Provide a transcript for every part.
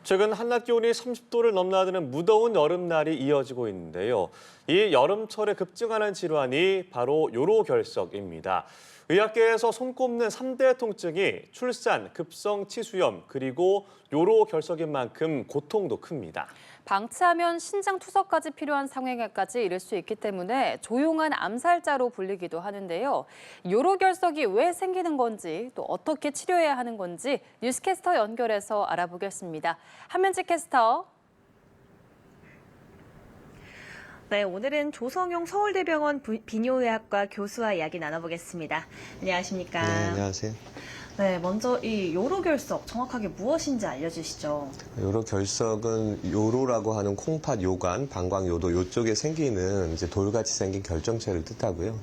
최근 한낮 기온이 30도를 넘나드는 무더운 여름날이 이어지고 있는데요. 이 여름철에 급증하는 질환이 바로 요로결석입니다. 의학계에서 손꼽는 3대 통증이 출산, 급성 치수염, 그리고 요로결석인 만큼 고통도 큽니다. 방치하면 신장 투석까지 필요한 상황에까지 이를 수 있기 때문에 조용한 암살자로 불리기도 하는데요. 요로결석이 왜 생기는 건지 또 어떻게 치료해야 하는 건지 뉴스캐스터 연결해서 알아보겠습니다. 한면지 캐스터. 네, 오늘은 조성용 서울대병원 비뇨의학과 교수와 이야기 나눠보겠습니다. 안녕하십니까? 네, 안녕하세요. 네, 먼저 이 요로결석 정확하게 무엇인지 알려주시죠. 요로결석은 요로라고 하는 콩팥, 요관, 방광, 요도 요쪽에 생기는 이제 돌같이 생긴 결정체를 뜻하고요.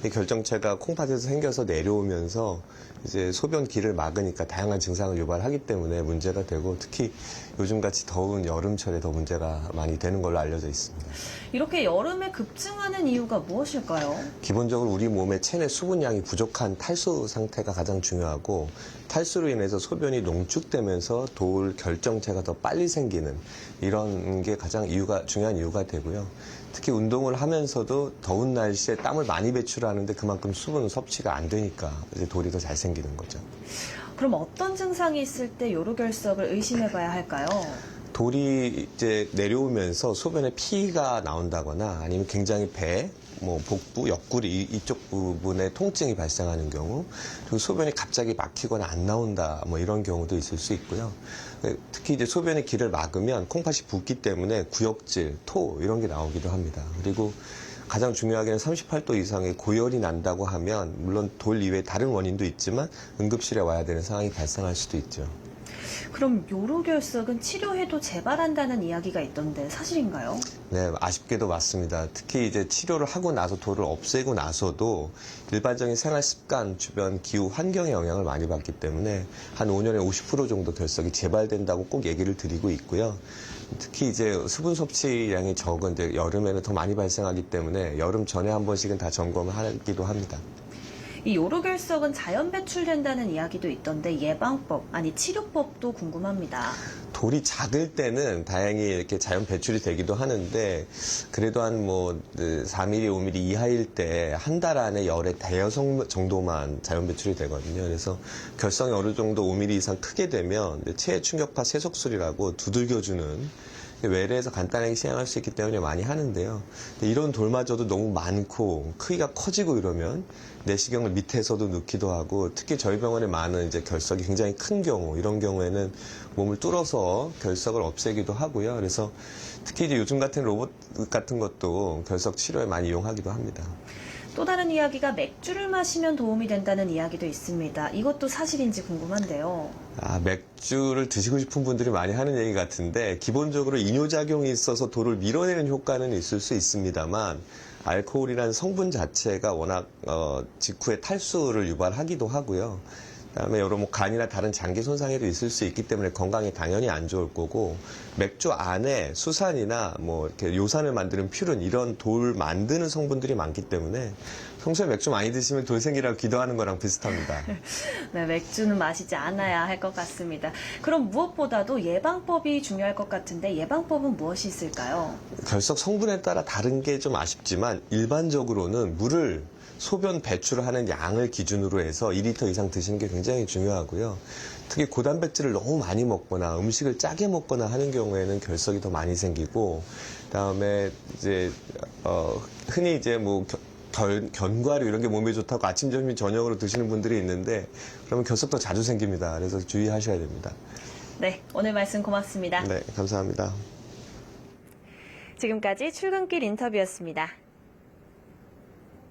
이 결정체가 콩팥에서 생겨서 내려오면서 이제 소변 길을 막으니까 다양한 증상을 유발하기 때문에 문제가 되고 특히 요즘같이 더운 여름철에 더 문제가 많이 되는 걸로 알려져 있습니다. 이렇게 여름에 급증하는 이유가 무엇일까요? 기본적으로 우리 몸의 체내 수분량이 부족한 탈수 상태가 가장 중요하고 탈수로 인해서 소변이 농축되면서 돌 결정체가 더 빨리 생기는 이런 게 가장 중요한 이유가 되고요. 특히 운동을 하면서도 더운 날씨에 땀을 많이 배출하는데 그만큼 수분 섭취가 안 되니까 이제 돌이 더 잘 생기는 거죠. 그럼 어떤 증상이 있을 때 요로결석을 의심해봐야 할까요? 돌이 이제 내려오면서 소변에 피가 나온다거나 아니면 굉장히 배, 복부, 옆구리 이쪽 부분에 통증이 발생하는 경우, 그리고 소변이 갑자기 막히거나 안 나온다, 이런 경우도 있을 수 있고요. 특히 이제 소변의 길을 막으면 콩팥이 붓기 때문에 구역질, 토 이런 게 나오기도 합니다. 그리고 가장 중요하게는 38도 이상의 고열이 난다고 하면 물론 돌 이외에 다른 원인도 있지만 응급실에 와야 되는 상황이 발생할 수도 있죠. 그럼 요로결석은 치료해도 재발한다는 이야기가 있던데 사실인가요? 네, 아쉽게도 맞습니다. 특히 이제 치료를 하고 나서 돌을 없애고 나서도 일반적인 생활 습관, 주변 기후, 환경의 영향을 많이 받기 때문에 한 5년에 50% 정도 결석이 재발된다고 꼭 얘기를 드리고 있고요. 특히 이제 수분 섭취량이 적은 이제 여름에는 더 많이 발생하기 때문에 여름 전에 한 번씩은 다 점검을 하기도 합니다. 이 요로결석은 자연 배출된다는 이야기도 있던데 예방법, 아니 치료법도 궁금합니다. 돌이 작을 때는 다행히 이렇게 자연 배출이 되기도 하는데 그래도 한 4mm, 5mm 이하일 때 한 달 안에 열의 대여성 정도만 자연 배출이 되거든요. 그래서 결석이 어느 정도 5mm 이상 크게 되면 체해 충격파 세속술이라고 두들겨주는 외래에서 간단하게 시행할 수 있기 때문에 많이 하는데요. 이런 돌마저도 너무 많고 크기가 커지고 이러면 내시경을 밑에서도 넣기도 하고 특히 저희 병원에 많은 이제 결석이 굉장히 큰 경우 이런 경우에는 몸을 뚫어서 결석을 없애기도 하고요. 그래서 특히 이제 요즘 같은 로봇 같은 것도 결석 치료에 많이 이용하기도 합니다. 또 다른 이야기가 맥주를 마시면 도움이 된다는 이야기도 있습니다. 이것도 사실인지 궁금한데요. 맥주를 드시고 싶은 분들이 많이 하는 얘기 같은데 기본적으로 이뇨작용이 있어서 돌을 밀어내는 효과는 있을 수 있습니다만 알코올이라는 성분 자체가 워낙 직후에 탈수를 유발하기도 하고요. 그다음에 여러 간이나 다른 장기 손상에도 있을 수 있기 때문에 건강에 당연히 안 좋을 거고 맥주 안에 수산이나 이렇게 요산을 만드는 퓨른 이런 돌 만드는 성분들이 많기 때문에 평소에 맥주 많이 드시면 돌 생기라고 기도하는 거랑 비슷합니다. 네, 맥주는 마시지 않아야 할 것 같습니다. 그럼 무엇보다도 예방법이 중요할 것 같은데 예방법은 무엇이 있을까요? 결석 성분에 따라 다른 게 좀 아쉽지만 일반적으로는 물을 소변 배출을 하는 양을 기준으로 해서 2리터 이상 드시는 게 굉장히 중요하고요. 특히 고단백질을 너무 많이 먹거나 음식을 짜게 먹거나 하는 경우에는 결석이 더 많이 생기고, 그다음에 이제 흔히 이제 견과류 이런 게 몸에 좋다고 아침, 점심, 저녁으로 드시는 분들이 있는데 그러면 결석 더 자주 생깁니다. 그래서 주의하셔야 됩니다. 네, 오늘 말씀 고맙습니다. 네, 감사합니다. 지금까지 출근길 인터뷰였습니다.